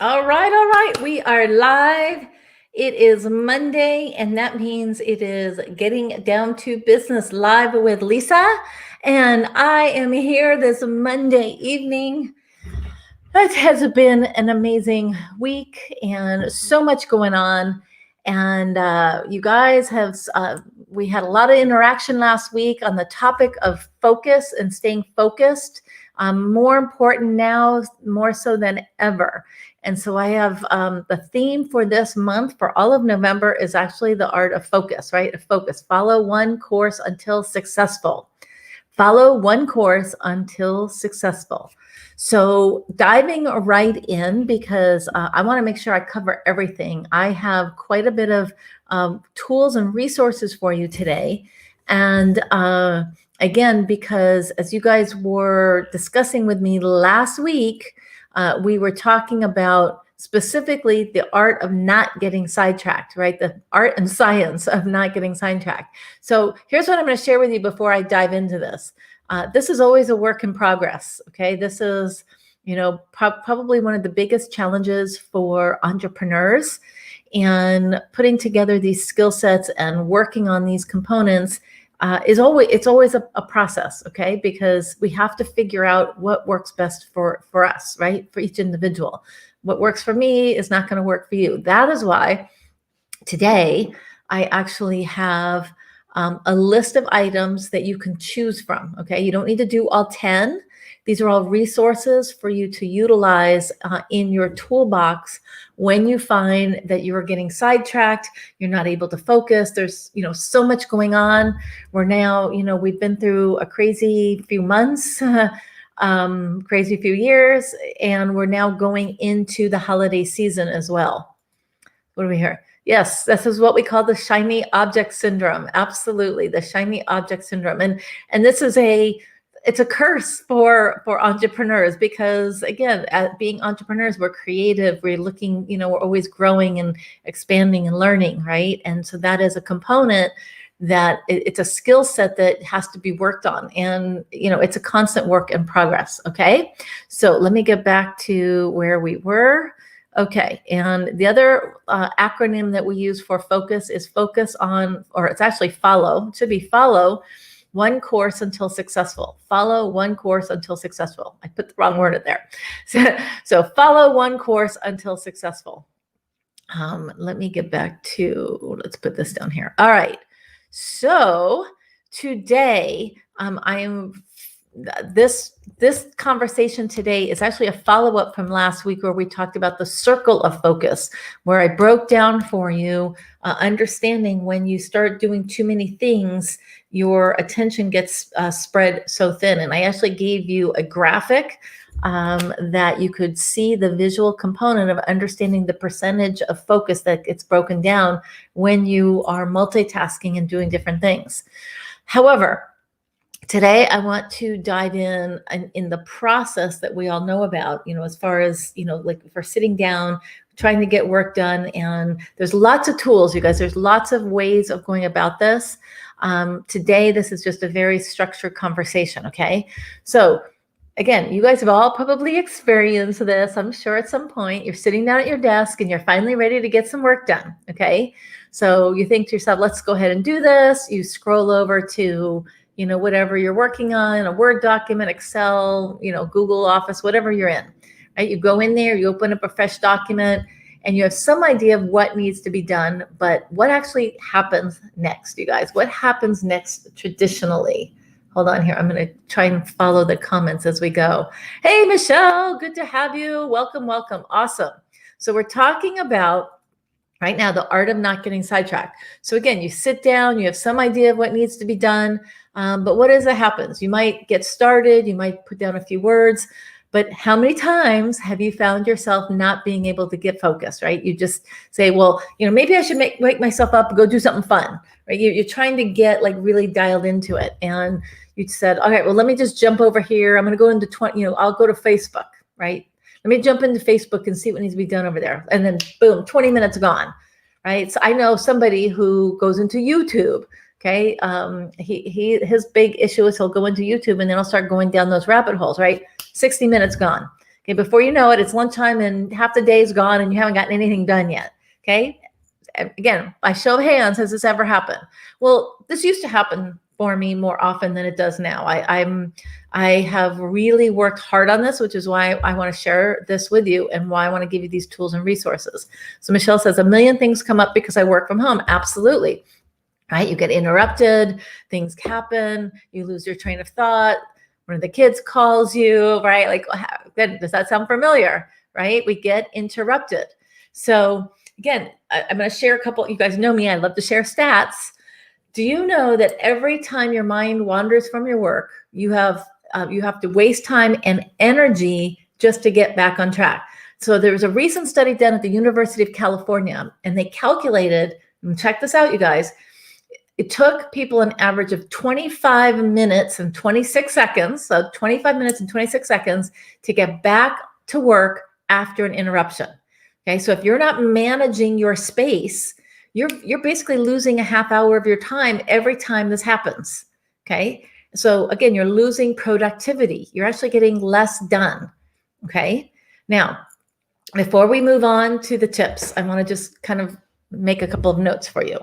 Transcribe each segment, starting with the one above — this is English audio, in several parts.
All right. We are live. It is Monday, and that means it is getting down to business live with Lisza. And I am here this Monday evening. It has been an amazing week and so much going on. And you guys we had a lot of interaction last week on the topic of focus and staying focused. More important now, more so than ever. And so I have the theme for this month for all of November is actually the art of focus, right? Of focus. Follow one course until successful. Follow one course until successful. So diving right in, because I want to make sure I cover everything. I have quite a bit of tools and resources for you today. And again, because as you guys were discussing with me last week, we were talking about specifically the art of not getting sidetracked, right? The art and science of not getting sidetracked. So here's what I'm going to share with you before I dive into this. This is always a work in progress, okay? This is, probably one of the biggest challenges for entrepreneurs, and putting together these skill sets and working on these components it's always a process, okay? Because we have to figure out what works best for us, right? For each individual. What works for me is not going to work for you. That is why today I actually have a list of items that you can choose from, okay? You don't need to do all 10. These are all resources for you to utilize in your toolbox when you find that you are getting sidetracked, you're not able to focus. There's, so much going on. We're now, we've been through a crazy few months, crazy few years, and we're now going into the holiday season as well. What do we hear? Yes, this is what we call the shiny object syndrome. Absolutely, the shiny object syndrome. And this is it's a curse for entrepreneurs, because again, being entrepreneurs, we're creative, we're looking, we're always growing and expanding and learning, right? And so that is a component that it's a skill set that has to be worked on, and it's a constant work in progress. Okay, so let me get back to where we were. Okay, and the other acronym that we use for focus is focus on, or it's actually follow. It should be follow one course until successful. Follow one course until successful. I put the wrong word in there. So follow one course until successful. Let me get back to, let's put this down here. All right. So today, this conversation today is actually a follow-up from last week, where we talked about the circle of focus, where I broke down for you understanding when you start doing too many things, your attention gets spread so thin. And I actually gave you a graphic that you could see the visual component of understanding the percentage of focus that gets broken down when you are multitasking and doing different things. However, today, I want to dive in the process that we all know about, as far as, like if we're sitting down, trying to get work done. And there's lots of tools, you guys. There's lots of ways of going about this. Today, this is just a very structured conversation, okay? So again, you guys have all probably experienced this, I'm sure at some point. You're sitting down at your desk and you're finally ready to get some work done, okay? So you think to yourself, let's go ahead and do this. You scroll over to whatever you're working on, a Word document, Excel, Google Office, whatever you're in, right? You go in there, you open up a fresh document, and you have some idea of what needs to be done, but what actually happens next, you guys? What happens next traditionally? Hold on here. I'm going to try and follow the comments as we go. Hey, Michelle, good to have you. Welcome. Awesome. So we're talking about right now the art of not getting sidetracked. So again, you sit down, you have some idea of what needs to be done, but what is that happens? You might get started, you might put down a few words, but how many times have you found yourself not being able to get focused, right? You just say, well, maybe I should wake myself up and go do something fun, right? You're trying to get like really dialed into it. And you said, okay, well, let me just jump over here. I'm going to go into I'll go to Facebook, right? Let me jump into Facebook and see what needs to be done over there. And then boom, 20 minutes gone, right? So I know somebody who goes into YouTube. Okay. His big issue is he'll go into YouTube and then he'll start going down those rabbit holes, right? 60 minutes gone. Okay, before you know it, it's lunchtime and half the day's gone and you haven't gotten anything done yet. Okay. Again, by show of hands, has this ever happened? Well, this used to happen for me more often than it does now. I have really worked hard on this, which is why I want to share this with you and why I want to give you these tools and resources. So Michelle says, a million things come up because I work from home. Absolutely. Right? You get interrupted, things happen, you lose your train of thought. One of the kids calls you, right? Like, does that sound familiar? Right? We get interrupted. So again, I'm going to share a couple. You guys know me. I love to share stats. Do you know that every time your mind wanders from your work, you have to waste time and energy just to get back on track? So there was a recent study done at the University of California, and they calculated, and check this out, you guys, it took people an average of 25 minutes and 26 seconds, so 25 minutes and 26 seconds to get back to work after an interruption. Okay, so if you're not managing your space, you're basically losing a half hour of your time every time this happens. Okay, so again, you're losing productivity. You're actually getting less done. Okay, now before we move on to the tips, I want to just kind of make a couple of notes for you.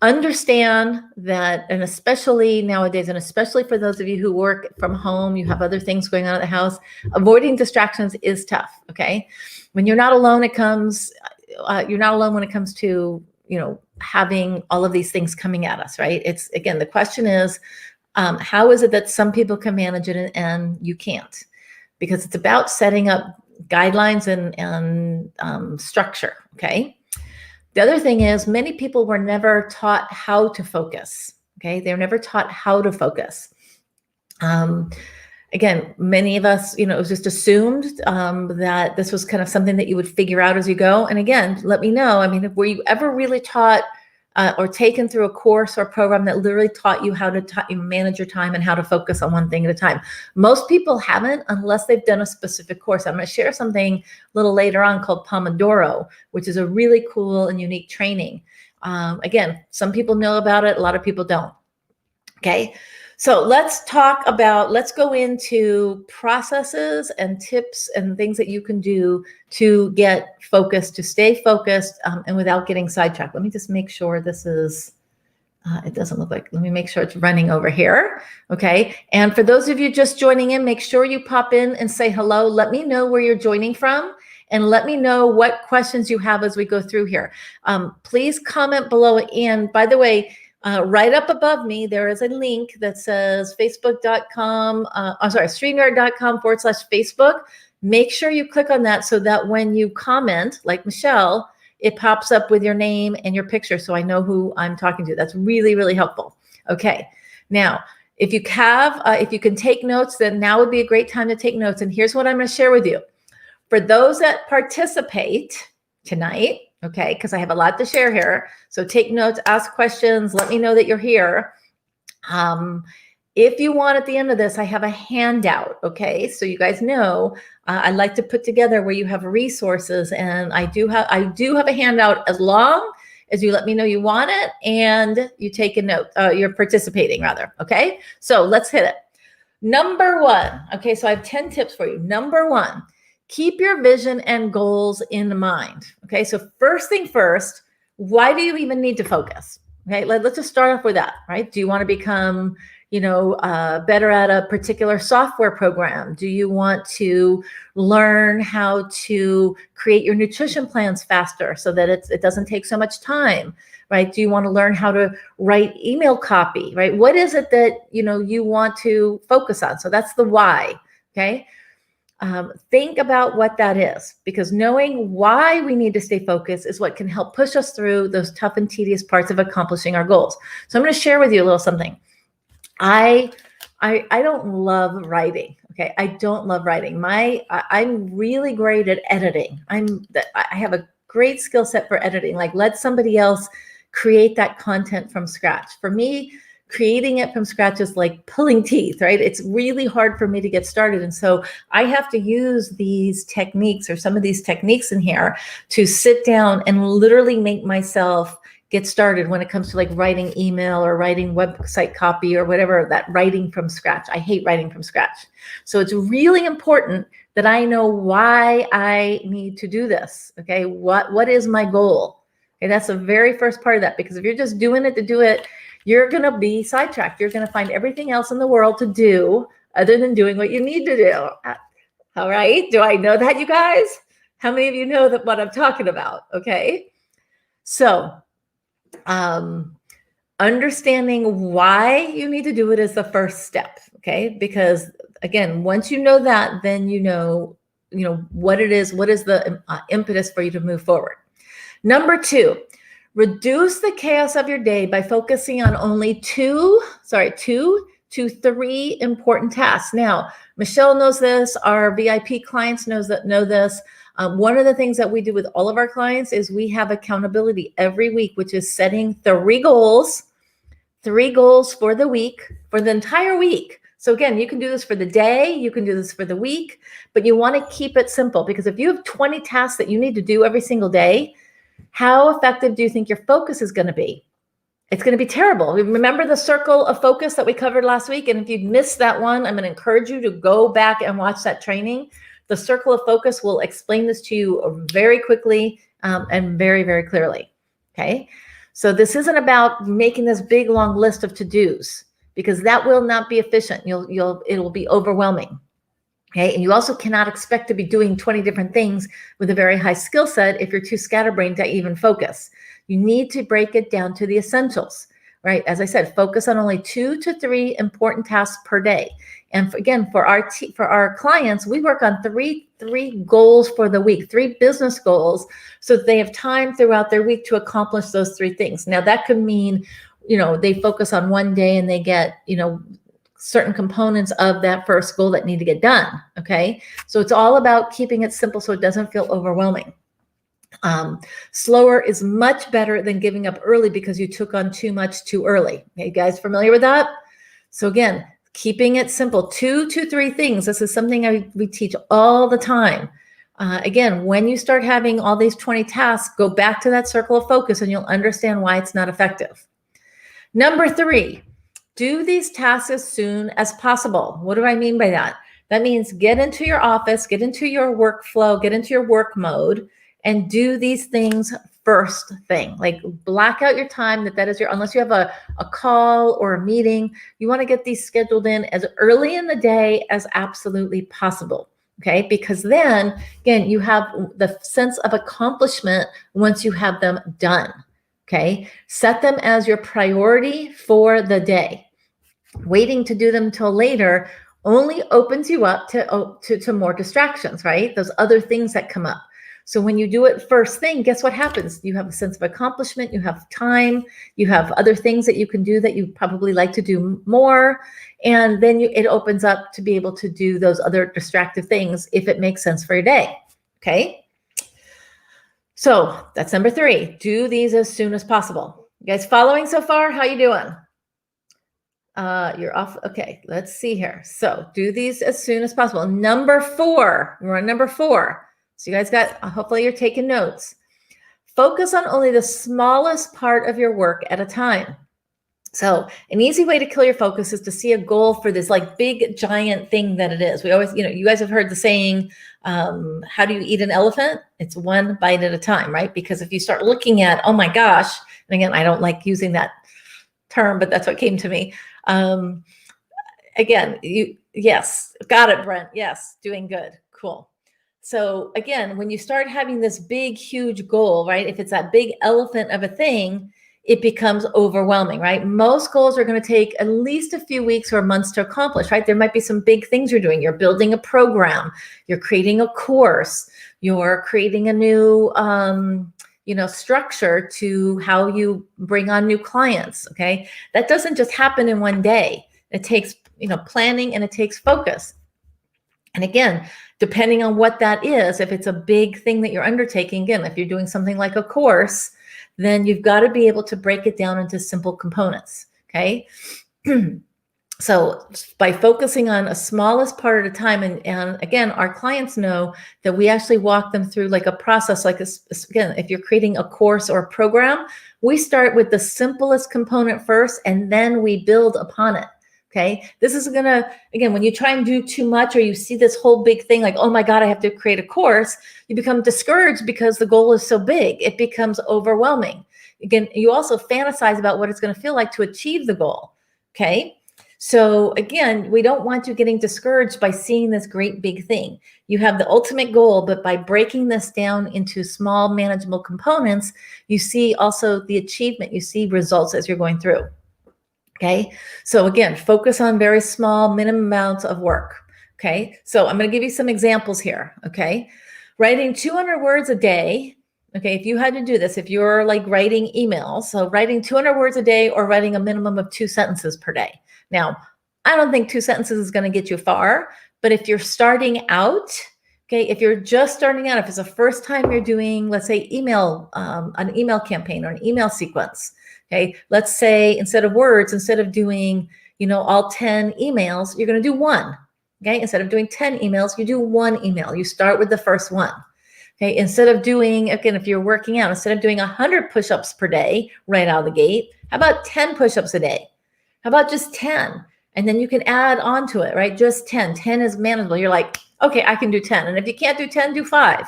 Understand that, and especially nowadays, and especially for those of you who work from home, you have other things going on at the house, avoiding distractions is tough. Okay, when you're not alone, you're not alone when it comes to having all of these things coming at us, right? It's, again, the question is, how is it that some people can manage it and you can't? Because it's about setting up guidelines and structure. Okay. The other thing is, many people were never taught how to focus. Okay, they were never taught how to focus. Again, many of us, it was just assumed that this was kind of something that you would figure out as you go. And again, let me know. I mean, were you ever really taught or taken through a course or program that literally taught you how to manage your time and how to focus on one thing at a time? Most people haven't, unless they've done a specific course. I'm going to share something a little later on called Pomodoro, which is a really cool and unique training. Again, some people know about it, a lot of people don't. Okay, so let's go into processes and tips and things that you can do to get focused, to stay focused, and without getting sidetracked. Let me just make sure this is, it doesn't look like, let me make sure it's running over here. Okay, and for those of you just joining in, make sure you pop in and say hello. Let me know where you're joining from, and let me know what questions you have as we go through here. Please comment below. And by the way, right up above me, there is a link that says StreamYard.com/Facebook. Make sure you click on that so that when you comment, like Michelle, it pops up with your name and your picture so I know who I'm talking to. That's really, really helpful. Okay. Now, if you can take notes, then now would be a great time to take notes. And here's what I'm going to share with you. For those that participate tonight, okay, because I have a lot to share here. So take notes, ask questions, let me know that you're here. If you want, at the end of this, I have a handout, okay? So you guys know I like to put together where you have resources, and I do have a handout as long as you let me know you want it and you take a note, you're participating rather, okay? So let's hit it. Number one, okay, so I have 10 tips for you. Number one, keep your vision and goals in mind. Okay, so first thing first, why do you even need to focus? Okay, let's just start off with that, right? Do you want to become, better at a particular software program? Do you want to learn how to create your nutrition plans faster so that it doesn't take so much time, right? Do you want to learn how to write email copy, right? What is it that, you want to focus on? So that's the why, okay? Think about what that is, because knowing why we need to stay focused is what can help push us through those tough and tedious parts of accomplishing our goals. So I'm going to share with you a little something. I don't love writing. Okay, I don't love writing. I'm really great at editing. I have a great skill set for editing. Like, let somebody else create that content from scratch. For me, creating it from scratch is like pulling teeth, right? It's really hard for me to get started. And so I have to use these techniques, or some of these techniques in here, to sit down and literally make myself get started when it comes to like writing email or writing website copy or whatever, that writing from scratch. I hate writing from scratch. So it's really important that I know why I need to do this. Okay, what is my goal? Okay, that's the very first part of that, because if you're just doing it to do it, you're going to be sidetracked. You're going to find everything else in the world to do other than doing what you need to do. All right, do I know that, you guys? How many of you know that what I'm talking about? Okay, so understanding why you need to do it is the first step. Okay, because again, once you know that, then you know what it is. What is the impetus for you to move forward? Number 2, reduce the chaos of your day by focusing on only 2 to 3 important tasks. Now, Michelle knows this. Our VIP clients know this. One of the things that we do with all of our clients is we have accountability every week, which is setting 3 goals for the week, for the entire week. So again, you can do this for the day, you can do this for the week, but you want to keep it simple, because if you have 20 tasks that you need to do every single day, how effective do you think your focus is going to be? It's going to be terrible. Remember the circle of focus that we covered last week? And if you missed that one, I'm going to encourage you to go back and watch that training. The circle of focus will explain this to you very quickly and very, very clearly. Okay. So this isn't about making this big, long list of to-dos, because that will not be efficient. It will be overwhelming. Okay. And you also cannot expect to be doing 20 different things with a very high skill set if you're too scatterbrained to even focus. You need to break it down to the essentials, right? As I said, focus on only 2 to 3 important tasks per day. And again, for our clients, we work on three goals for the week, 3 business goals, so that they have time throughout their week to accomplish those 3 things. Now that could mean, they focus on one day and they get, certain components of that first goal that need to get done. Okay. So it's all about keeping it simple so it doesn't feel overwhelming. Slower is much better than giving up early because you took on too much too early. Okay, you guys familiar with that? So again, keeping it simple, 2 to 3 things. This is something we teach all the time. Again, when you start having all these 20 tasks, go back to that circle of focus and you'll understand why it's not effective. Number 3, do these tasks as soon as possible. What do I mean by that? That means get into your office, get into your workflow, get into your work mode, and do these things first thing. Like black out your time that is unless you have a call or a meeting, you want to get these scheduled in as early in the day as absolutely possible. Okay, because then again, you have the sense of accomplishment once you have them done. Okay, set them as your priority for the day. Waiting to do them till later only opens you up to more distractions, right? Those other things that come up. So when you do it first thing, guess what happens? You have a sense of accomplishment, you have time, you have other things that you can do that you probably like to do more. And then it opens up to be able to do those other distractive things if it makes sense for your day. Okay. So that's number 3. Do these as soon as possible. You guys following so far? How you doing? You're off. Okay, let's see here. So do these as soon as possible. Number 4, we're on number 4. So you guys hopefully you're taking notes. Focus on only the smallest part of your work at a time. So an easy way to kill your focus is to see a goal for this like big giant thing that it is. We always, you guys have heard the saying, how do you eat an elephant? It's one bite at a time, right? Because if you start looking at, oh my gosh, and again, I don't like using that term, but that's what came to me. Again, yes, got it, Brent. Yes, doing good. Cool. So again, when you start having this big, huge goal, right? If it's that big elephant of a thing, it becomes overwhelming, right? Most goals are going to take at least a few weeks or months to accomplish, right? There might be some big things you're doing. You're building a program, you're creating a course, you're creating a new, structure to how you bring on new clients. Okay. That doesn't just happen in one day. It takes, planning, and it takes focus. And again, depending on what that is, if it's a big thing that you're undertaking, again, if you're doing something like a course, then you've got to be able to break it down into simple components. Okay. So by focusing on a smallest part at a time, and again, our clients know that we actually walk them through like a process, again, if you're creating a course or a program, we start with the simplest component first, and then we build upon it. Okay. This is going to, again, when you try and do too much or you see this whole big thing like, oh my God, I have to create a course, you become discouraged because the goal is so big. It becomes overwhelming. Again, you also fantasize about what it's going to feel like to achieve the goal. Okay. So again, we don't want you getting discouraged by seeing this great big thing. You have the ultimate goal, but by breaking this down into small manageable components, you see also the achievement, you see results as you're going through. Okay, so again, focus on very small minimum amounts of work. Okay, so I'm going to give you some examples here. Okay, writing 200 words a day. Okay, if you had to do this, if you're like writing emails, so writing 200 words a day or writing a minimum of 2 sentences per day. Now, I don't think 2 sentences is going to get you far, but if you're starting out, okay, if you're just starting out, if it's the first time you're doing, let's say, an email campaign or an email sequence. Okay, let's say instead of words, instead of doing, all 10 emails, you're going to do one. Okay, instead of doing 10 emails, you do one email. You start with the first one. Okay, instead of doing, again, if you're working out, instead of doing 100 push-ups per day right out of the gate, how about 10 push-ups a day? How about just 10? And then you can add on to it, right? Just 10. 10 is manageable. You're like, okay, I can do 10. And if you can't do 10, do 5.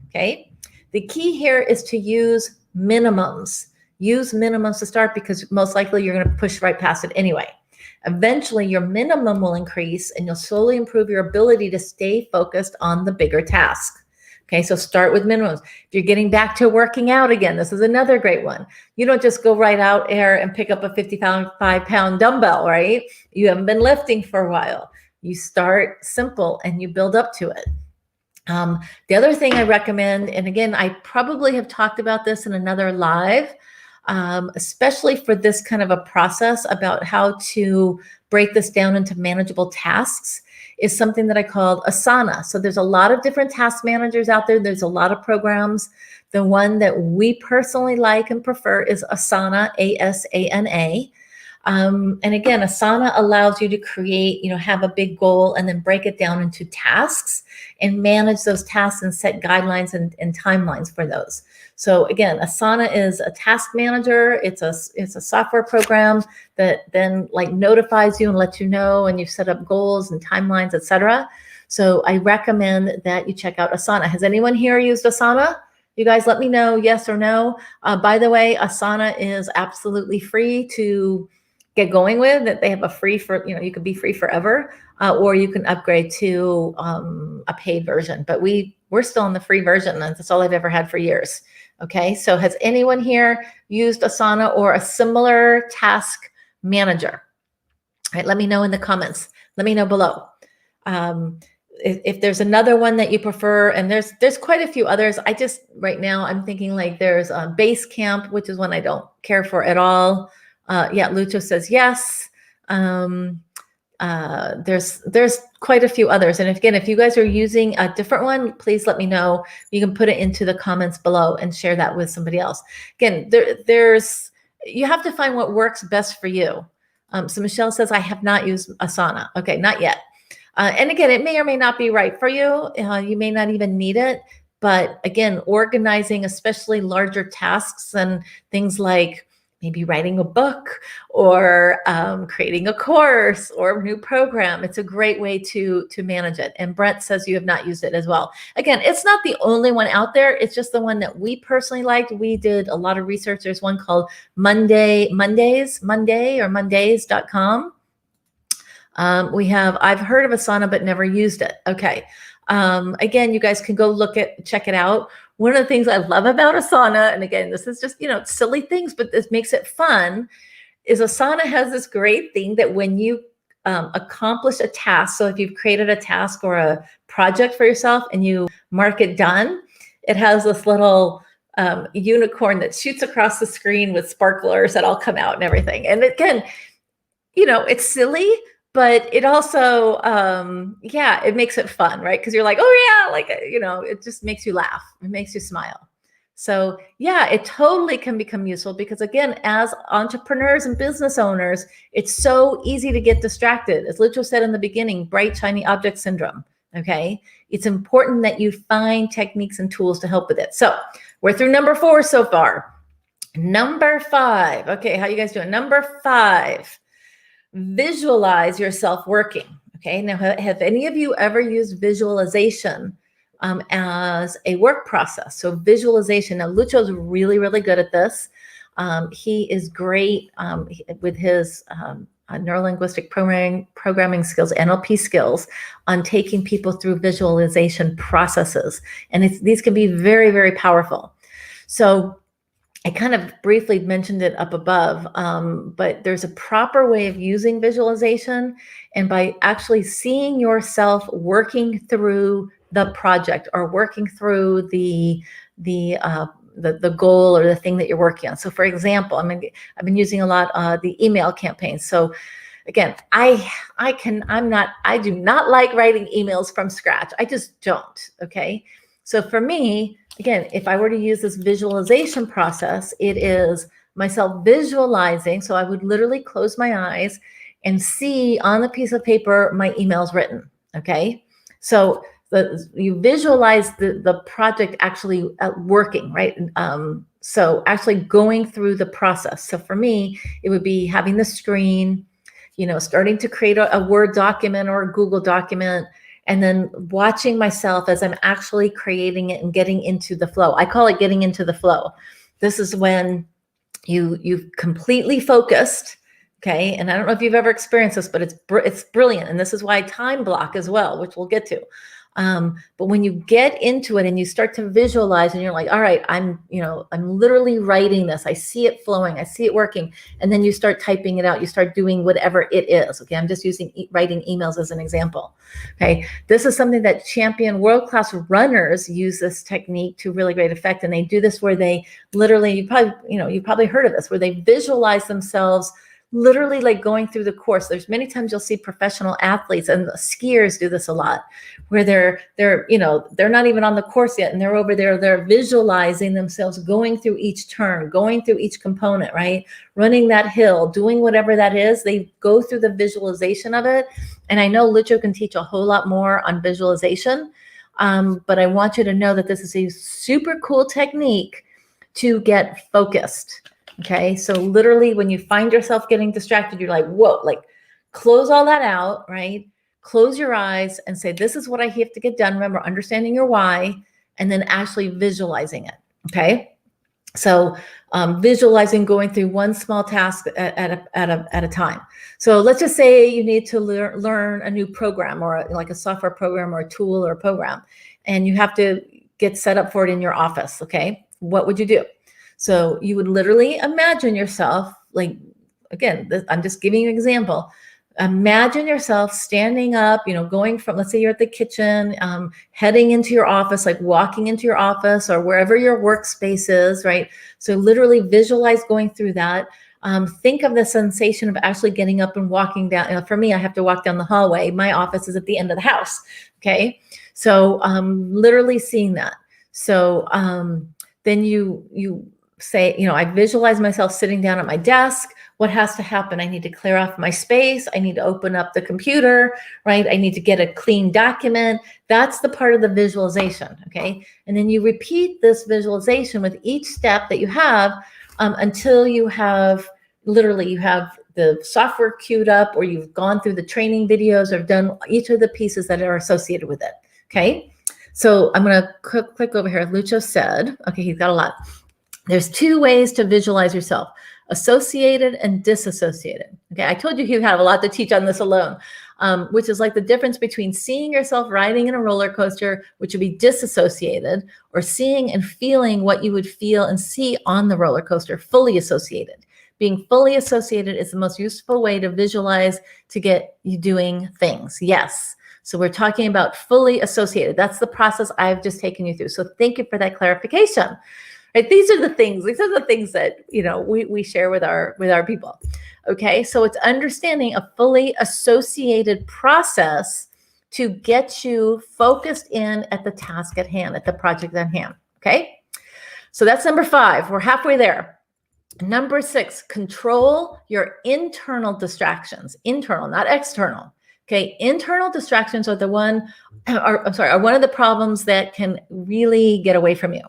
Okay, the key here is to use minimums. Use minimums to start because most likely you're going to push right past it anyway. Eventually, your minimum will increase and you'll slowly improve your ability to stay focused on the bigger task. Okay, so start with minimums. If you're getting back to working out again, this is another great one. You don't just go right out there and pick up a 55-pound dumbbell, right? You haven't been lifting for a while. You start simple and you build up to it. The other thing I recommend, and again, I probably have talked about this in another live, especially for this kind of a process about how to break this down into manageable tasks, is something that I called Asana. So there's a lot of different task managers out there. There's a lot of programs. The one that we personally like and prefer is Asana, A-S-A-N-A. And again, Asana allows you to create, have a big goal and then break it down into tasks and manage those tasks and set guidelines and timelines for those. So again, Asana is a task manager. It's a software program that then like notifies you and lets you know, and you set up goals and timelines, etc. So I recommend that you check out Asana. Has anyone here used Asana? You guys let me know, yes or no. By the way, Asana is absolutely free to get going with. That they have a free for, you could be free forever, or you can upgrade to a paid version. But we're still on the free version. That's all I've ever had for years. Okay, so has anyone here used Asana or a similar task manager? All right, let me know in the comments. Let me know below. If there's another one that you prefer, and there's quite a few others. I just, right now, I'm thinking like there's Basecamp, which is one I don't care for at all. Yeah, Lucho says yes. There's quite a few others. And again, if you guys are using a different one, please let me know. You can put it into the comments below and share that with somebody else. Again, you have to find what works best for you. So Michelle says, I have not used Asana. Okay, not yet. And again, it may or may not be right for you. You may not even need it. But again, organizing, especially larger tasks and things like maybe writing a book or creating a course or a new program. It's a great way to manage it. And Brent says you have not used it as well. Again, it's not the only one out there. It's just the one that we personally liked. We did a lot of research. There's one called Mondays.com. I've heard of Asana, but never used it. Okay. Again, you guys can go check it out. One of the things I love about Asana, and again, this is just, silly things, but this makes it fun, is Asana has this great thing that when you accomplish a task, so if you've created a task or a project for yourself and you mark it done, it has this little unicorn that shoots across the screen with sparklers that all come out and everything. And again, it's silly, but it also, it makes it fun, right? Because you're like, oh yeah, like, it just makes you laugh. It makes you smile. So yeah, it totally can become useful because again, as entrepreneurs and business owners, it's so easy to get distracted. As Lucho said in the beginning, bright, shiny object syndrome, okay? It's important that you find techniques and tools to help with it. So we're through number 4 so far. Number 5, okay, how you guys doing? Number 5. visualize yourself working. Okay. Now, have any of you ever used visualization as a work process? So visualization. Now, Lucho's really, really good at this. He is great with his neurolinguistic programming skills, NLP skills, on taking people through visualization processes. And these can be very, very powerful. So I kind of briefly mentioned it up above, but there's a proper way of using visualization, and by actually seeing yourself working through the project or working through the goal or the thing that you're working on. So, for example, I've been using a lot the email campaigns. So, again, I do not like writing emails from scratch. I just don't. Okay, so for me, again, if I were to use this visualization process, it is myself visualizing. So I would literally close my eyes and see on the piece of paper my emails written. Okay. So you visualize the project actually working, right? So actually going through the process. So for me, it would be having the screen, starting to create a Word document or a Google document, and then watching myself as I'm actually creating it and getting into the flow. I call it getting into the flow. This is when you've completely focused, okay? And I don't know if you've ever experienced this, but it's brilliant. And this is why I time block as well, which we'll get to. But when you get into it and you start to visualize and you're like, all right, I'm literally writing this. I see it flowing. I see it working. And then you start typing it out. You start doing whatever it is. Okay. I'm just using writing emails as an example. Okay. This is something that champion world-class runners use this technique to really great effect. And they do this where they literally, you probably heard of this, where they visualize themselves literally like going through the course. There's many times you'll see professional athletes, and skiers do this a lot, where they're not even on the course yet, and they're over there, they're visualizing themselves going through each turn, going through each component, right? Running that hill, doing whatever that is. They go through the visualization of it. And I know Licho can teach a whole lot more on visualization, but I want you to know that this is a super cool technique to get focused. Okay, so literally when you find yourself getting distracted, you're like, whoa, like close all that out, right? Close your eyes and say, this is what I have to get done. Remember, understanding your why, and then actually visualizing it. Okay, so visualizing going through one small task at a time. So let's just say you need to learn a new program, or like a software program or a tool or a program, and you have to get set up for it in your office. Okay, what would you do? So you would literally imagine yourself, like, again, I'm just giving you an example. Imagine yourself standing up, going from, let's say you're at the kitchen, heading into your office, like walking into your office or wherever your workspace is, right? So literally visualize going through that. Think of the sensation of actually getting up and walking down. For me, I have to walk down the hallway. My office is at the end of the house. Okay. So literally seeing that. So then you say, I visualize myself sitting down at my desk. What has to happen? I need to clear off my space. I need to open up the computer, right? I need to get a clean document. That's the part of the visualization, okay? And then you repeat this visualization with each step that you have until you have the software queued up, or you've gone through the training videos, or done each of the pieces that are associated with it, okay? So I'm going to click over here. Lucho said, okay, he's got a lot. There's two ways to visualize yourself: associated and disassociated. Okay, I told you he had a lot to teach on this alone, which is like the difference between seeing yourself riding in a roller coaster, which would be disassociated, or seeing and feeling what you would feel and see on the roller coaster, fully associated. Being fully associated is the most useful way to visualize to get you doing things. Yes. So we're talking about fully associated. That's the process I've just taken you through. So thank you for that clarification. Right? These are the things that, we share with our people. Okay. So it's understanding a fully associated process to get you focused in at the task at hand, at the project at hand. Okay. So that's number 5. We're halfway there. Number 6, control your internal distractions. Internal, not external. Okay, internal distractions are one of the problems that can really get away from you.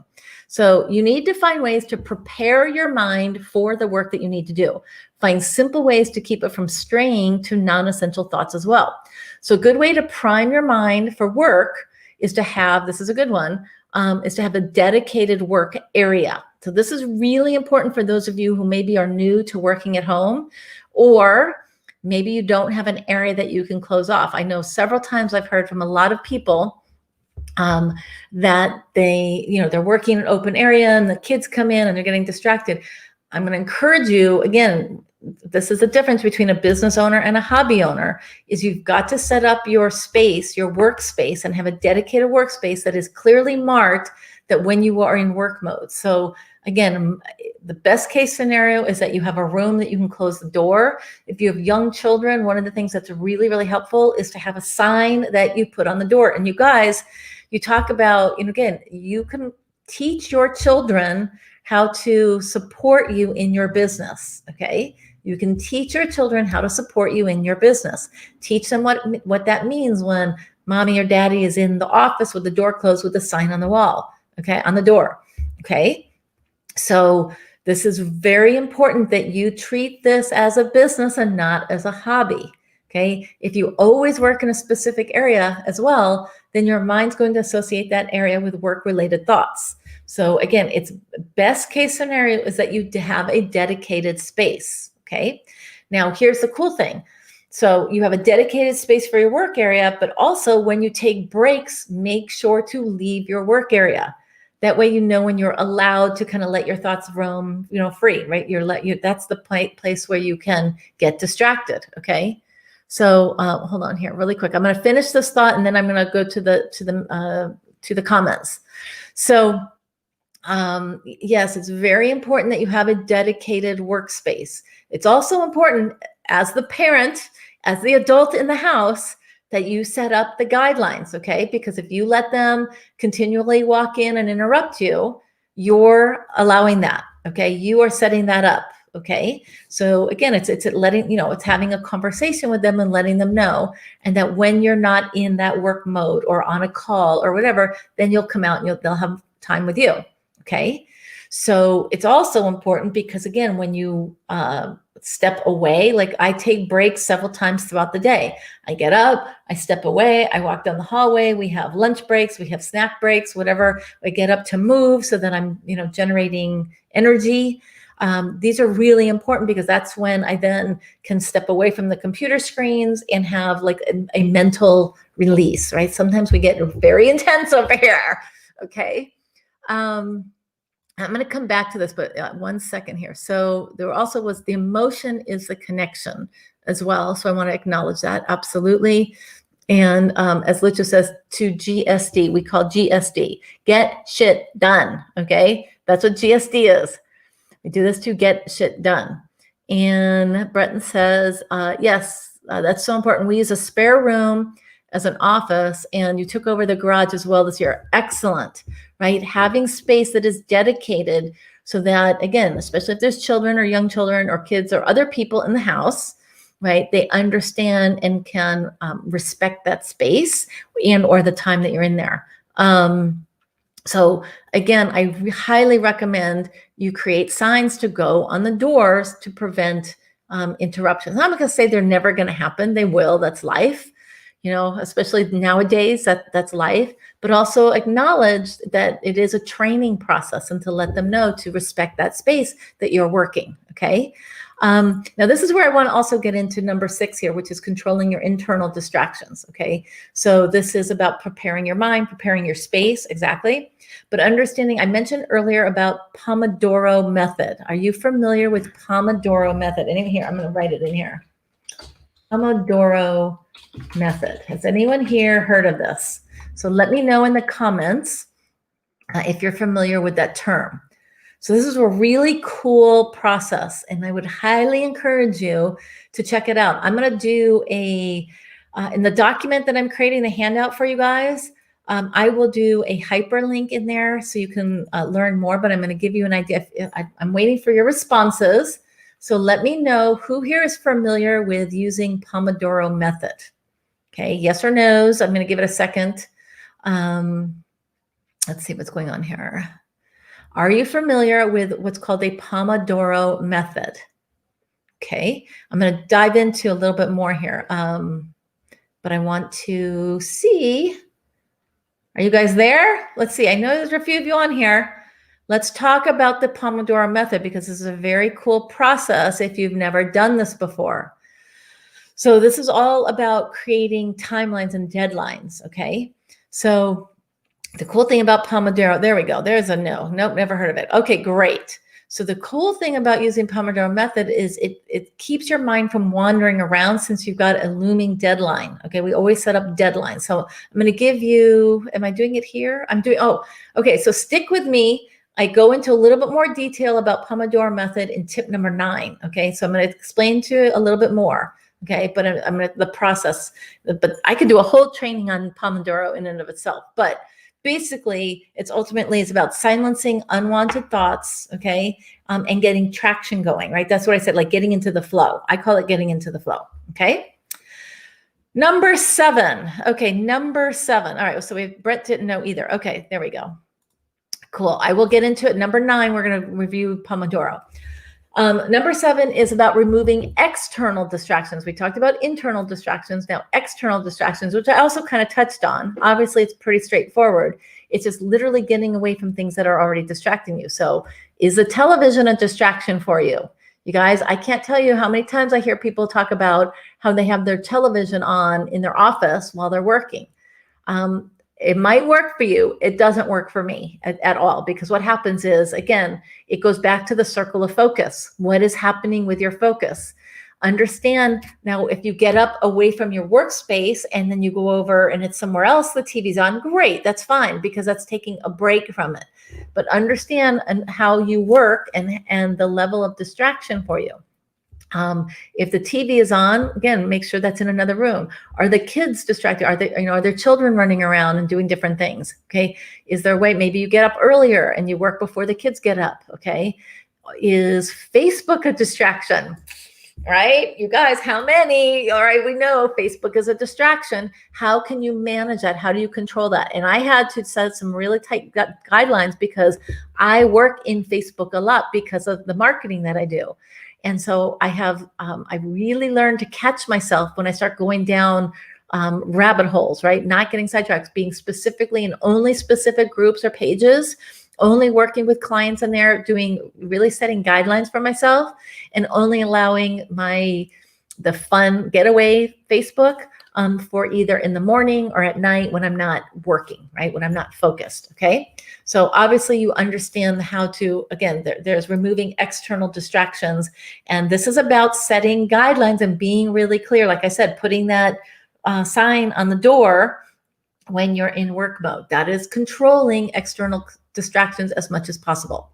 So you need to find ways to prepare your mind for the work that you need to do. Find simple ways to keep it from straying to non-essential thoughts as well. So a good way to prime your mind for work is to have, this is a good one, is to have a dedicated work area. So this is really important for those of you who maybe are new to working at home, or maybe you don't have an area that you can close off. I know several times I've heard from a lot of people that they're working in an open area and the kids come in and they're getting distracted. I'm going to encourage you, again, this is the difference between a business owner and a hobby owner, is you've got to set up your space, your workspace, and have a dedicated workspace that is clearly marked that when you are in work mode. So again, the best case scenario is that you have a room that you can close the door. If you have young children, one of the things that's really, really helpful is to have a sign that you put on the door. And you guys, you talk about, again, you can teach your children how to support you in your business, okay? You can teach your children how to support you in your business. Teach them what that means when mommy or daddy is in the office with the door closed with a sign on the wall, okay, on the door, okay? So this is very important that you treat this as a business and not as a hobby, okay? If you always work in a specific area as well, then your mind's going to associate that area with work-related thoughts. So again, it's best case scenario is that you have a dedicated space, okay? Now, here's the cool thing. So you have a dedicated space for your work area, but also when you take breaks, make sure to leave your work area. That way, when you're allowed to kind of let your thoughts roam, free, right? That's the place where you can get distracted. Okay. So hold on here really quick. I'm going to finish this thought and then I'm going to go to the comments. So yes, it's very important that you have a dedicated workspace. It's also important as the parent, as the adult in the house, that you set up the guidelines, okay? Because if you let them continually walk in and interrupt you, you're allowing that, okay? You are setting that up, okay? So again, it's letting, it's having a conversation with them and letting them know, and that when you're not in that work mode or on a call or whatever, then you'll come out and they'll have time with you, okay? So it's also important because again, when you step away, like I take breaks several times throughout the day. I get up, I step away, I walk down the hallway, we have lunch breaks, we have snack breaks, whatever. I get up to move so that I'm, generating energy. These are really important because that's when I then can step away from the computer screens and have like a mental release, right? Sometimes we get very intense over here, okay? I'm going to come back to this, but 1 second here. So there also was the emotion is the connection as well. So I want to acknowledge that. Absolutely. And as Lisza says, to GSD, we call GSD, get shit done. Okay. That's what GSD is. We do this to get shit done. And Breton says, yes, that's so important. We use a spare room as an office, and you took over the garage as well this year. Excellent, right? Having space that is dedicated so that, again, especially if there's children or young children or kids or other people in the house, right? They understand and can respect that space and or the time that you're in there. So again, I highly recommend you create signs to go on the doors to prevent interruptions. I'm not going to say they're never going to happen. They will. That's life. Especially nowadays, that's life, but also acknowledge that it is a training process and to let them know to respect that space that you're working, okay? Now, this is where I want to also get into number 6 here, which is controlling your internal distractions, okay? So this is about preparing your mind, preparing your space, exactly. But understanding, I mentioned earlier about Pomodoro method. Are you familiar with Pomodoro method? And even here, I'm going to write it in here. Pomodoro method. Has anyone here heard of this? So let me know in the comments if you're familiar with that term. So this is a really cool process, and I would highly encourage you to check it out. I'm going to do in the document that I'm creating, the handout for you guys, I will do a hyperlink in there so you can learn more, but I'm going to give you an idea. I'm waiting for your responses. So let me know who here is familiar with using Pomodoro method. Okay, yes or no's. I'm going to give it a second. Let's see what's going on here. Are you familiar with what's called a Pomodoro method? Okay, I'm going to dive into a little bit more here, but I want to see, are you guys there? Let's see, I know there's a few of you on here. Let's talk about the Pomodoro method because this is a very cool process if you've never done this before. So this is all about creating timelines and deadlines, okay? So the cool thing about Pomodoro, there we go. There's a no. Nope, never heard of it. Okay, great. So the cool thing about using Pomodoro method is it keeps your mind from wandering around since you've got a looming deadline. Okay, we always set up deadlines. So I'm going to give you, am I doing it here? I'm doing, oh, okay. So stick with me. I go into a little bit more detail about Pomodoro method in tip number 9. Okay, so I'm going to explain to you a little bit more. Okay, but I'm going to, the process, but I could do a whole training on Pomodoro in and of itself. But basically, it's about silencing unwanted thoughts, okay, and getting traction going, right? That's what I said, like getting into the flow. I call it getting into the flow, okay? Number 7. Okay, number 7. All right, so Brett didn't know either. Okay, there we go. Cool. I will get into it. Number 9, we're going to review Pomodoro. Number 7 is about removing external distractions. We talked about internal distractions, now external distractions, which I also kind of touched on. Obviously, it's pretty straightforward. It's just literally getting away from things that are already distracting you. So is the television a distraction for you? You guys, I can't tell you how many times I hear people talk about how they have their television on in their office while they're working. It might work for you. It doesn't work for me at all, because what happens is, again, it goes back to the circle of focus. What is happening with your focus? Understand now, if you get up away from your workspace and then you go over and it's somewhere else, the TV's on, great, that's fine, because that's taking a break from it. But understand how you work and the level of distraction for you. If the TV is on, again, make sure that's in another room. Are the kids distracted? Are there children running around and doing different things? Okay. Is there a way, maybe you get up earlier and you work before the kids get up? Okay. Is Facebook a distraction? Right? You guys, how many? All right, we know Facebook is a distraction. How can you manage that? How do you control that? And I had to set some really tight guidelines because I work in Facebook a lot because of the marketing that I do. And so I really learned to catch myself when I start going down rabbit holes, right? Not getting sidetracked, being specifically in only specific groups or pages, only working with clients in there, really setting guidelines for myself, and only allowing the fun getaway Facebook for either in the morning or at night when I'm not working, right? When I'm not focused, okay? So obviously you understand how to, again, there's removing external distractions. And this is about setting guidelines and being really clear. Like I said, putting that sign on the door when you're in work mode. That is controlling external distractions as much as possible.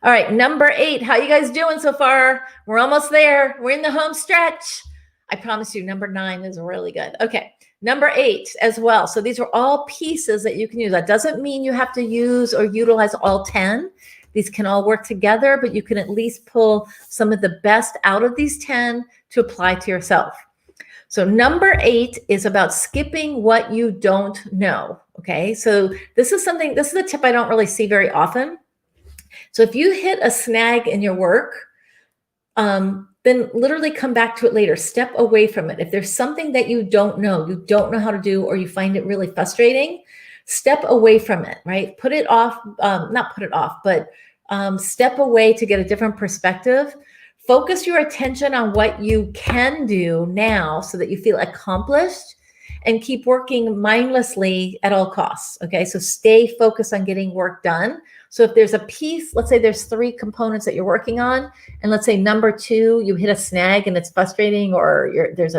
All right, number 8. How you guys doing so far? We're almost there. We're in the home stretch. I promise you, number 9 is really good. Okay, number 8 as well. So these are all pieces that you can use. That doesn't mean you have to use or utilize all 10. These can all work together, but you can at least pull some of the best out of these 10 to apply to yourself. So number 8 is about skipping what you don't know. Okay, so this is a tip I don't really see very often. So if you hit a snag in your work, then literally come back to it later. Step away from it. If there's something that you don't know how to do, or you find it really frustrating, step away from it, right? Put it off, not put it off, but step away to get a different perspective. Focus your attention on what you can do now so that you feel accomplished, and keep working mindlessly at all costs. Okay, so stay focused on getting work done. So if there's a piece, let's say there's 3 components that you're working on, and let's say number 2, you hit a snag and it's frustrating, or there's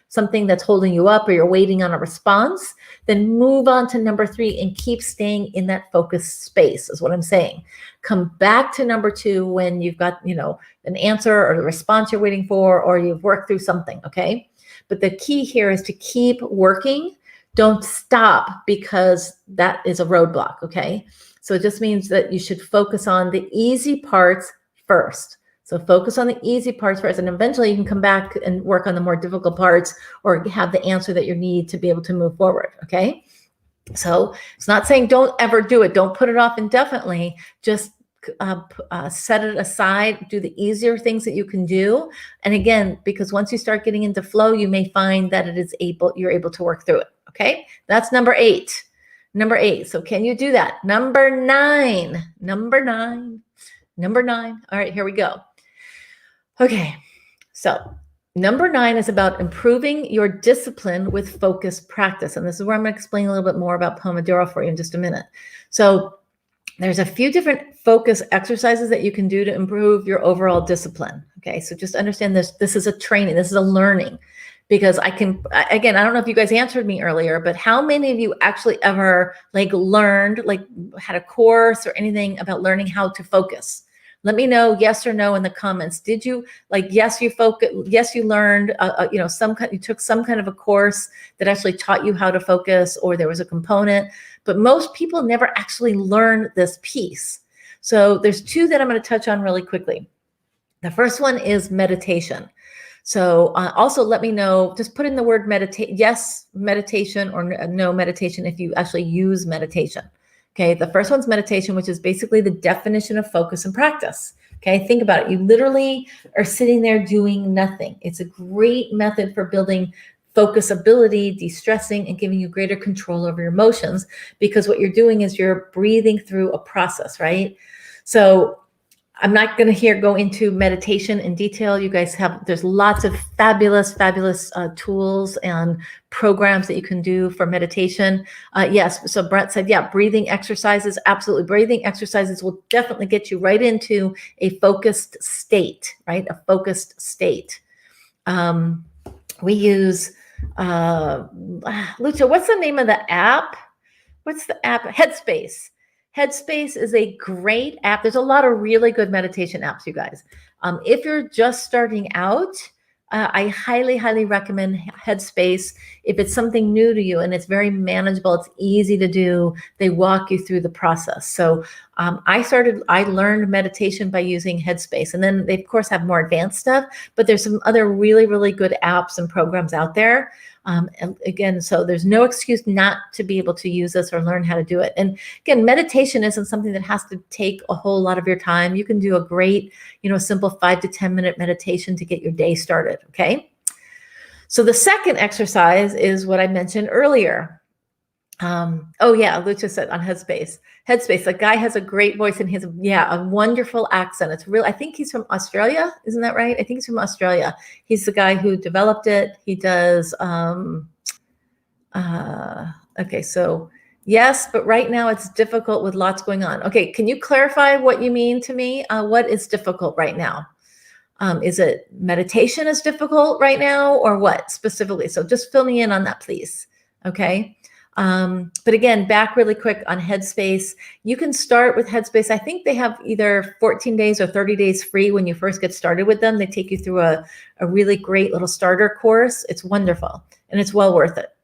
something that's holding you up, or you're waiting on a response, then move on to number 3 and keep staying in that focused space is what I'm saying. Come back to number 2 when you've got, an answer or the response you're waiting for, or you've worked through something, okay? But the key here is to keep working. Don't stop because that is a roadblock, okay? So it just means that you should focus on the easy parts first. So focus on the easy parts first, and eventually you can come back and work on the more difficult parts or have the answer that you need to be able to move forward, okay? So it's not saying don't ever do it. Don't put it off indefinitely. Just set it aside, do the easier things that you can do. And again, because once you start getting into flow, you may find that you're able to work through it. Okay. That's number 8. Number 8. So can you do that? Number 9. All right, here we go. Okay. So number 9 is about improving your discipline with focused practice. And this is where I'm going to explain a little bit more about Pomodoro for you in just a minute. So there's a few different focus exercises that you can do to improve your overall discipline. Okay, so just understand this. This is a training. This is a learning. Because again, I don't know if you guys answered me earlier, but how many of you actually ever learned, had a course or anything about learning how to focus? Let me know yes or no in the comments. Did you yes, you focus, yes, you learned, you took some kind of a course that actually taught you how to focus, or there was a component, but most people never actually learn this piece. So there's 2 that I'm going to touch on really quickly. The first one is meditation. So also let me know, just put in the word yes, meditation, or no meditation if you actually use meditation. Okay, the first one's meditation, which is basically the definition of focus and practice. Okay, think about it. You literally are sitting there doing nothing. It's a great method for building focus ability, de-stressing, and giving you greater control over your emotions, because what you're doing is you're breathing through a process, right? So I'm not going to go into meditation in detail. You guys there's lots of fabulous tools and programs that you can do for meditation. Yes, so Brett said, yeah, breathing exercises, absolutely. Breathing exercises will definitely get you right into a focused state, right? A focused state. We use, Lucha, what's the name of the app? What's the app? Headspace. Headspace is a great app. There's a lot of really good meditation apps, you guys. If you're just starting out, I highly recommend Headspace. If it's something new to you and it's very manageable, it's easy to do, they walk you through the process. So I learned meditation by using Headspace, and then they of course have more advanced stuff, but there's some other really good apps and programs out there. And again, so there's no excuse not to be able to use this or learn how to do it. And again, meditation isn't something that has to take a whole lot of your time. You can do a great, simple 5 to 10 minute meditation to get your day started. Okay. So the second exercise is what I mentioned earlier. Oh yeah, Lucha said on Headspace. Headspace, the guy has a great voice and a wonderful accent. It's real. I think he's from Australia. Isn't that right? I think he's from Australia. He's the guy who developed it. He does, okay, so yes, but right now it's difficult with lots going on. Okay, can you clarify what you mean to me? What is difficult right now? Is it meditation is difficult right now, or what specifically? So just fill me in on that, please. Okay. But again, back really quick on Headspace, you can start with Headspace. I think they have either 14 days or 30 days free when you first get started with them. They take you through a really great little starter course. It's wonderful and it's well worth it.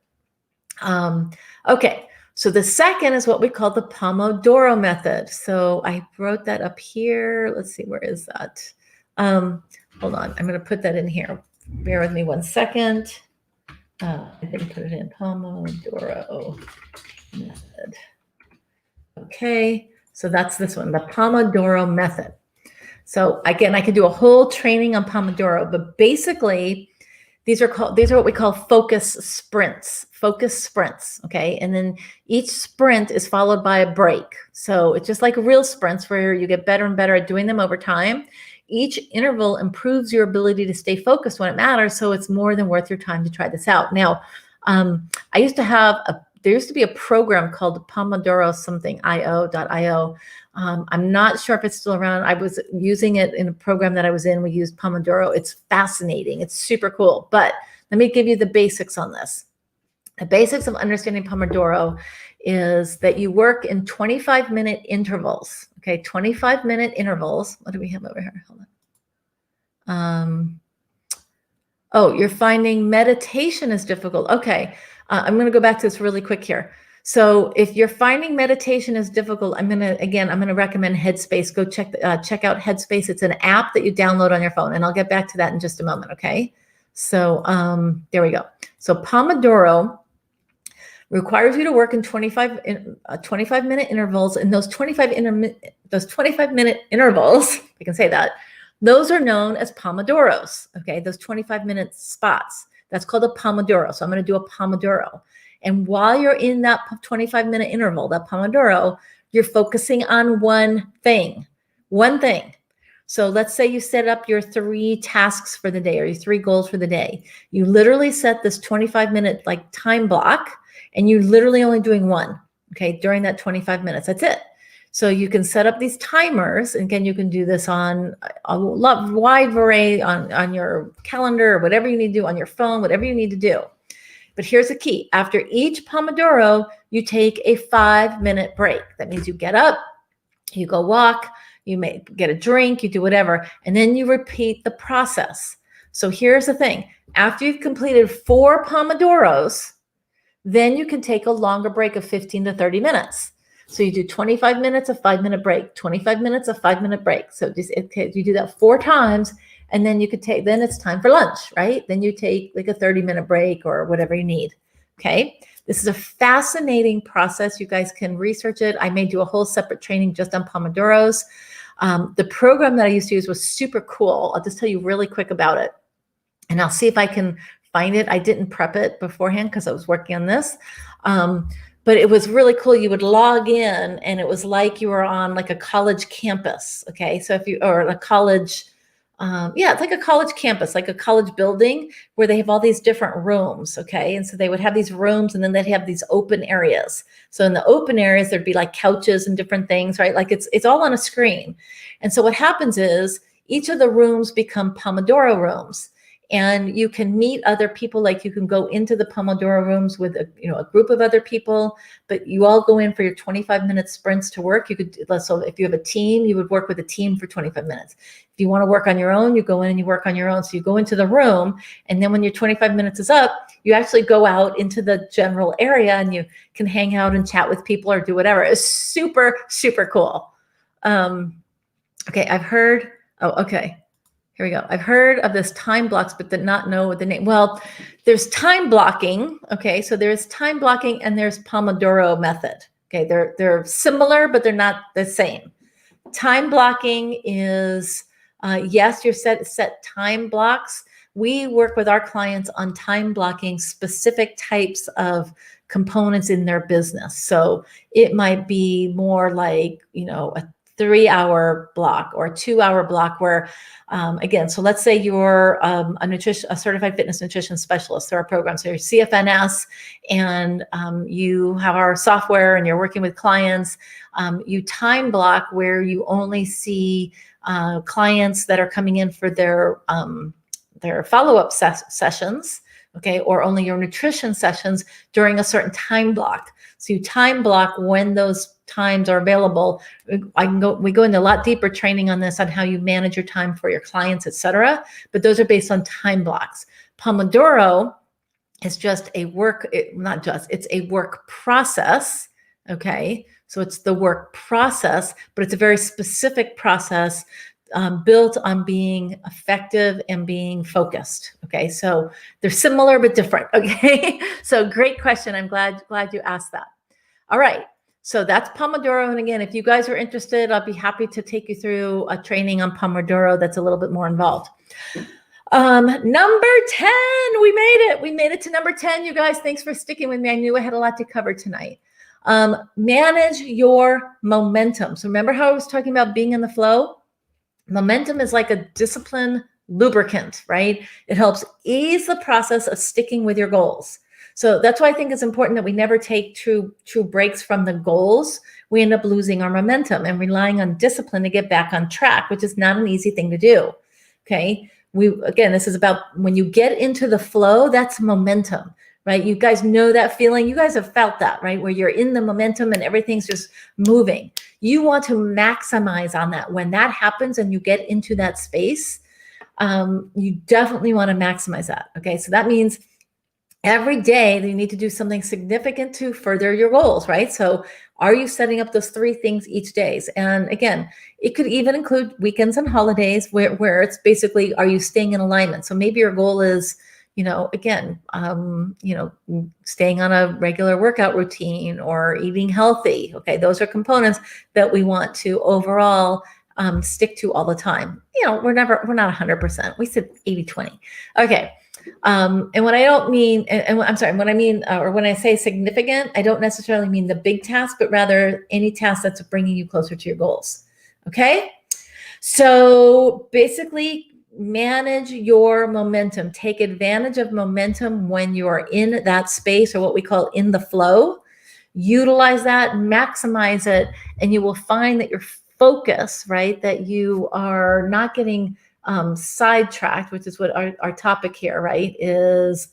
Okay, so the second is what we call the Pomodoro method. So I wrote that up here. Let's see, where is that? Hold on, I'm going to put that in here. Bear with me 1 second. I didn't put it in Pomodoro method. Okay, so that's this one, the Pomodoro method. So again, I could do a whole training on Pomodoro, but basically these are what we call focus sprints. Okay, and then each sprint is followed by a break. So it's just like real sprints where you get better and better at doing them over time. Each interval improves your ability to stay focused when it matters, so it's more than worth your time to try this out. Now, there used to be a program called Pomodoro something io.io. I'm not sure if it's still around. I was using it in a program that I was in. We used Pomodoro. It's fascinating. It's super cool. But let me give you the basics on this. The basics of understanding Pomodoro is that you work in 25-minute intervals. Okay, 25-minute intervals. What do we have over here? Hold on. Oh, you're finding meditation is difficult. Okay, I'm going to go back to this really quick here. So if you're finding meditation is difficult, I'm going to recommend Headspace. Go check out Headspace. It's an app that you download on your phone, and I'll get back to that in just a moment. Okay. So there we go. So Pomodoro requires you to work in 25-minute intervals, and those 25-minute intervals, I can say that, those are known as Pomodoros. Okay, those 25-minute spots. That's called a Pomodoro. So I'm going to do a Pomodoro. And while you're in that 25-minute interval, that Pomodoro, you're focusing on one thing. One thing. So let's say you set up your 3 tasks for the day or your 3 goals for the day. You literally set this 25-minute like time block, and you're literally only doing one, okay, during that 25 minutes. That's it. So you can set up these timers. And again, you can do this on a wide variety on your calendar or whatever you need to do on your phone, whatever you need to do. But here's the key. After each Pomodoro, you take a 5-minute break. That means you get up, you go walk, you may get a drink, you do whatever, and then you repeat the process. So here's the thing. After you've completed 4 Pomodoros, then you can take a longer break of 15 to 30 minutes. So you do 25 minutes, a 5-minute break, 25 minutes, a 5-minute break. So you do that 4 times, and then then it's time for lunch, right? Then you take like a 30-minute break or whatever you need, okay? This is a fascinating process. You guys can research it. I may do a whole separate training just on Pomodoros. The program that I used to use was super cool. I'll just tell you really quick about it, and I'll see if I can find it. I didn't prep it beforehand because I was working on this. But it was really cool. You would log in, and it was like you were on like a college campus. Okay. So or a college, it's like a college campus, like a college building where they have all these different rooms. Okay. And so they would have these rooms, and then they'd have these open areas. So in the open areas, there'd be like couches and different things, right? Like it's all on a screen. And so what happens is each of the rooms become Pomodoro rooms. And you can meet other people, like you can go into the Pomodoro rooms with a group of other people, but you all go in for your 25-minute sprints to work. So if you have a team, you would work with a team for 25 minutes. If you want to work on your own, you go in and you work on your own. So you go into the room, and then when your 25 minutes is up, you actually go out into the general area, and you can hang out and chat with people or do whatever. It's super, super cool. Okay, here we go. I've heard of this time blocks, but did not know the name. Well, there's time blocking. Okay, so there's time blocking, and there's Pomodoro method. Okay, they're similar, but they're not the same. Time blocking is yes, you're set time blocks. We work with our clients on time blocking specific types of components in their business. So it might be more like a 3-hour block or a 2-hour block where, again, so let's say you're a certified fitness nutrition specialist through our program. So you're CFNS, and you have our software, and you're working with clients. You time block where you only see clients that are coming in for their follow-up sessions, okay, or only your nutrition sessions during a certain time block. So you time block when those times are available. We go into a lot deeper training on this, on how you manage your time for your clients, et cetera. But those are based on time blocks. Pomodoro is it's a work process. Okay. So it's the work process, but it's a very specific process built on being effective and being focused. Okay. So they're similar, but different. Okay. So great question. I'm glad you asked that. All right. So that's Pomodoro. And again, if you guys are interested, I'll be happy to take you through a training on Pomodoro that's a little bit more involved. Number 10, we made it. We made it to number 10, you guys. Thanks for sticking with me. I knew I had a lot to cover tonight. Manage your momentum. So remember how I was talking about being in the flow? Momentum is like a discipline lubricant, right? It helps ease the process of sticking with your goals. So that's why I think it's important that we never take true breaks from the goals. We end up losing our momentum and relying on discipline to get back on track, which is not an easy thing to do. Okay. This is about when you get into the flow, that's momentum, right? You guys know that feeling. You guys have felt that, right? Where you're in the momentum and everything's just moving. You want to maximize on that. When that happens and you get into that space, you definitely want to maximize that. Okay. So that means every day you need to do something significant to further your goals, right? So are you setting up those 3 things each day? And again, it could even include weekends and holidays where it's basically, are you staying in alignment? So maybe your goal is, again, staying on a regular workout routine or eating healthy. Okay, those are components that we want to overall stick to all the time. We're not 100%. We said 80-20. Okay. And when I don't mean, and I'm sorry, when I mean, or when I say significant, I don't necessarily mean the big task, but rather any task that's bringing you closer to your goals. Okay. So basically, manage your momentum. Take advantage of momentum when you are in that space, or what we call in the flow. Utilize that, maximize it, and you will find that your focus, right, that you are not getting sidetracked, which is what our topic here, right, is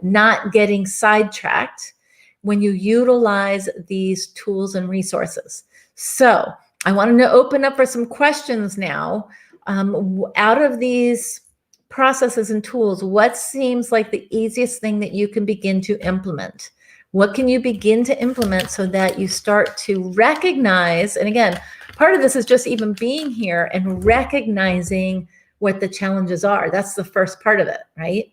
not getting sidetracked when you utilize these tools and resources. So I wanted to open up for some questions now. Out of these processes and tools, what seems like the easiest thing that you can begin to implement? What can you begin to implement so that you start to recognize, and again, part of this is just even being here and recognizing what the challenges are. That's the first part of it, right?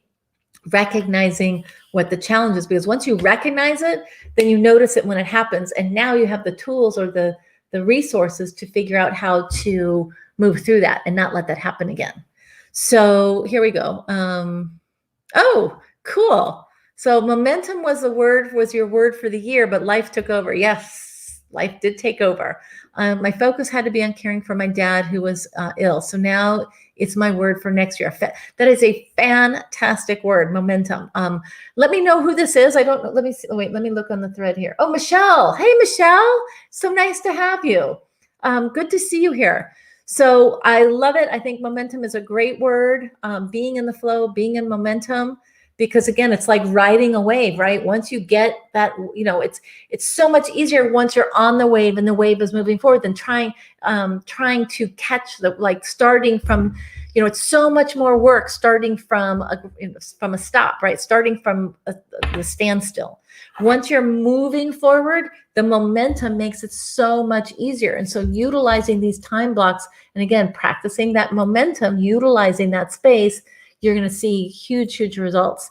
Recognizing what the challenge is, because once you recognize it, then you notice it when it happens, and now you have the tools or the resources to figure out how to move through that and not let that happen again. So here we go. Oh, cool. So momentum was your word for the year, but life took over. Yes, life did take over. My focus had to be on caring for my dad who was ill. So now it's my word for next year. That is a fantastic word, momentum. Let me know who this is. I don't know. Let me see. Oh, wait, let me look on the thread here. Oh, Michelle. Hey, Michelle. So nice to have you. Good to see you here. So I love it. I think momentum is a great word. Being in the flow, being in momentum, because again, it's like riding a wave, right? Once you get that, it's so much easier once you're on the wave and the wave is moving forward than trying to catch starting from, it's so much more work starting from a stop, right? Starting from the standstill. Once you're moving forward, the momentum makes it so much easier. And so utilizing these time blocks, and again, practicing that momentum, utilizing that space, you're going to see huge, huge results.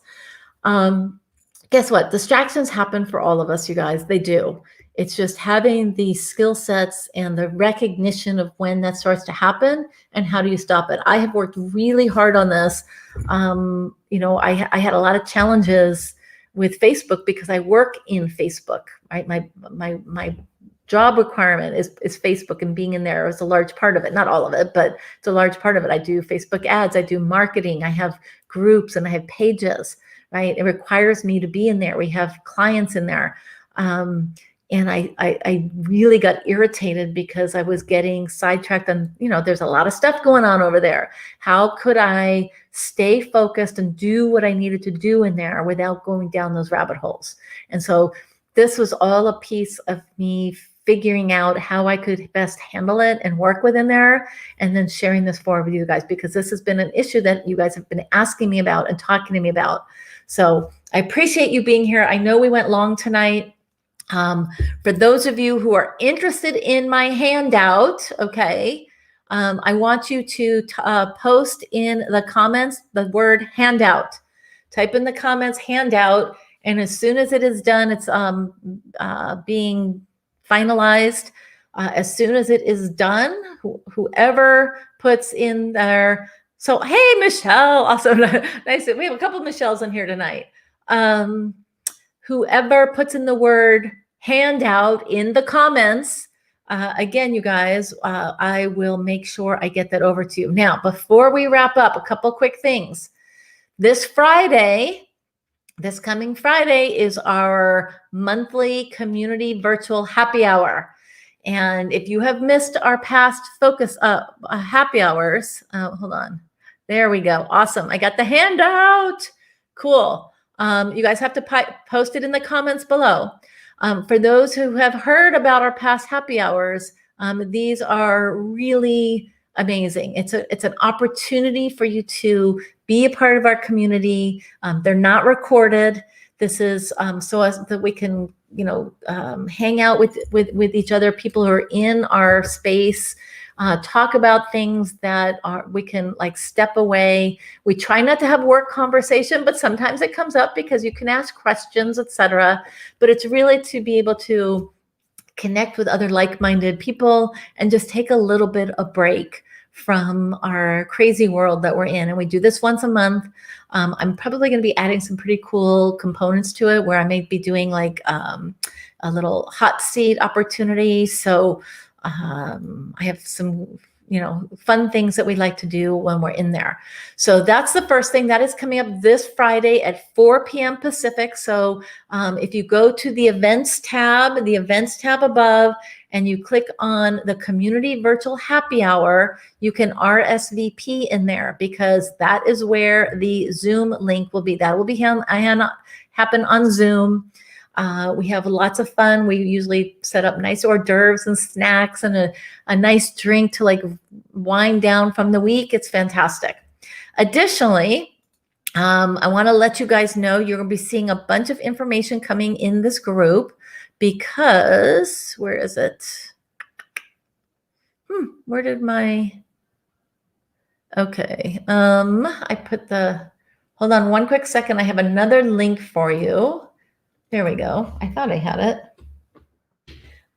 Guess what? Distractions happen for all of us, you guys. They do. It's just having the skill sets and the recognition of when that starts to happen and how do you stop it. I have worked really hard on this. I had a lot of challenges with Facebook because I work in Facebook, right? My job requirement is Facebook, and being in there is a large part of it. Not all of it, but it's a large part of it. I do Facebook ads, I do marketing, I have groups, and I have pages, right? It requires me to be in there. We have clients in there. And I really got irritated because I was getting sidetracked on, there's a lot of stuff going on over there. How could I stay focused and do what I needed to do in there without going down those rabbit holes? And so this was all a piece of me figuring out how I could best handle it and work within there, and then sharing this forward with you guys, because this has been an issue that you guys have been asking me about and talking to me about. So I appreciate you being here. I know we went long tonight. For those of you who are interested in my handout, okay, I want you to post in the comments the word handout. Type in the comments handout, and as soon as it is done, it's being finalized. As soon as it is done, whoever puts in there. So, hey, Michelle, also nice. We have a couple of Michelles in here tonight. Whoever puts in the word handout in the comments, again, you guys, I will make sure I get that over to you. Now, before we wrap up, a couple quick things. This coming Friday is our monthly community virtual happy hour. And if you have missed our past focus happy hours, hold on. There we go. Awesome. I got the handout. Cool. You guys have to post it in the comments below. For those who have heard about our past happy hours, these are really amazing. It's an opportunity for you to be a part of our community. They're not recorded. This is so as that we can, hang out with each other, people who are in our space, talk about things that we can like step away. We try not to have work conversation, but sometimes it comes up because you can ask questions, etc. But it's really to be able to connect with other like-minded people and just take a little bit of break from our crazy world that we're in. And we do this once a month. I'm probably going to be adding some pretty cool components to it, where I may be doing like a little hot seat opportunity. So I have some fun things that we like to do when we're in there. So that's the first thing that is coming up this Friday at 4 p.m. Pacific. So if you go to the events tab above, and you click on the community virtual happy hour, you can RSVP in there, because that is where the Zoom link will be. That will be happen on Zoom. We have lots of fun. We usually set up nice hors d'oeuvres and snacks and a nice drink to like wind down from the week. It's fantastic. Additionally, I want to let you guys know you're going to be seeing a bunch of information coming in this group, because where is it? Where did my, okay. I put hold on one quick second. I have another link for you. There we go. I thought I had it.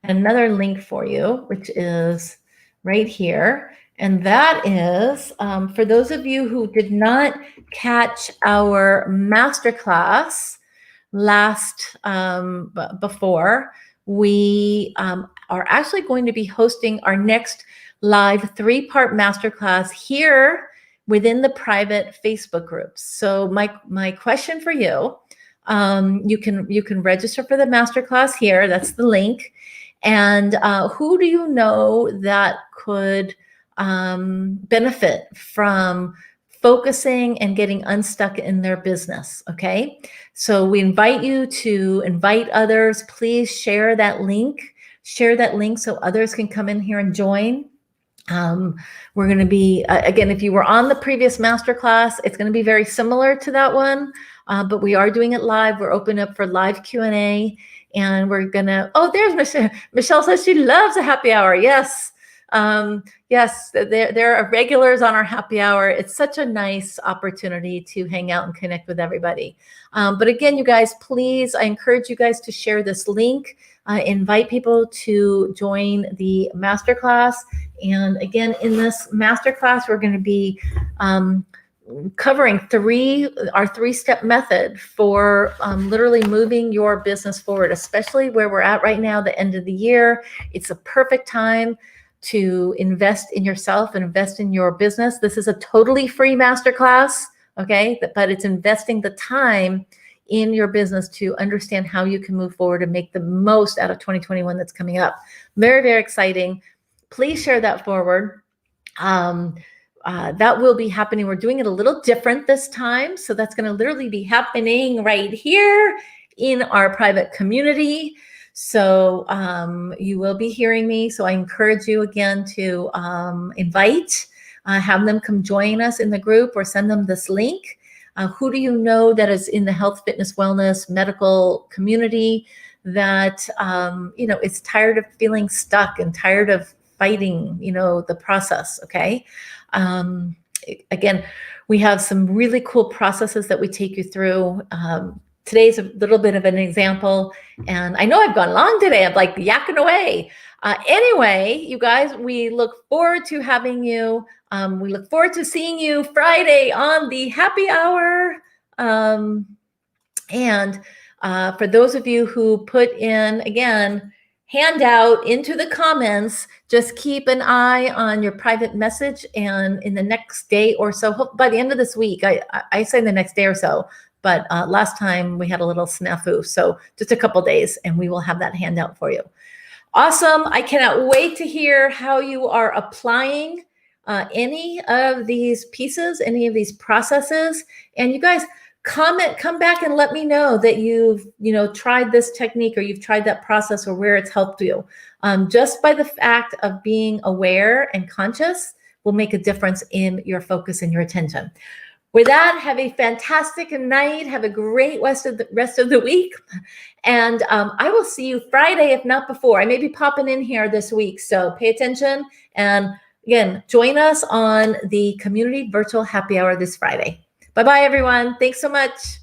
Another link for you, which is right here. And that is, for those of you who did not catch our masterclass before, we are actually going to be hosting our next live 3-part masterclass here within the private Facebook groups. So my question for you, you can register for the masterclass here. That's the link. And who do you know that could benefit from focusing and getting unstuck in their business? Okay. So we invite you to invite others. Please share that link so others can come in here and join. We're going to be, again, if you were on the previous masterclass, it's going to be very similar to that one, but we are doing it live. We're open up for live Q&A, and we're going to, oh, there's Michelle. Michelle says she loves a happy hour. Yes. Yes, there are regulars on our happy hour. It's such a nice opportunity to hang out and connect with everybody. But again, you guys, please, I encourage you guys to share this link, invite people to join the masterclass. And again, in this masterclass, we're going to be covering our 3-step method for literally moving your business forward, especially where we're at right now, the end of the year. It's a perfect time to invest in yourself and invest in your business. This is a totally free masterclass, okay? But it's investing the time in your business to understand how you can move forward and make the most out of 2021 that's coming up. Very, very exciting. Please share that forward. That will be happening. We're doing it a little different this time. So that's going to literally be happening right here in our private community. So you will be hearing me. So I encourage you again to invite, have them come join us in the group, or send them this link. Who do you know that is in the health, fitness, wellness, medical community that, is tired of feeling stuck and tired of fighting, the process, okay? Again, we have some really cool processes that we take you through. Today's a little bit of an example, and I know I've gone long today. I'm like yakking away. Anyway, you guys, we look forward to having you. We look forward to seeing you Friday on the happy hour. And for those of you who put in, again, handout into the comments, just keep an eye on your private message, and in the next day or so, by the end of this week, I say the next day or so, but last time we had a little snafu. So just a couple days and we will have that handout for you. Awesome. I cannot wait to hear how you are applying any of these pieces, any of these processes. And you guys, come back and let me know that you've tried this technique, or you've tried that process, or where it's helped you. Just by the fact of being aware and conscious will make a difference in your focus and your attention. With that, have a fantastic night. Have a great rest of the week. And I will see you Friday, if not before. I may be popping in here this week, so pay attention. And again, join us on the community virtual happy hour this Friday. Bye-bye, everyone. Thanks so much.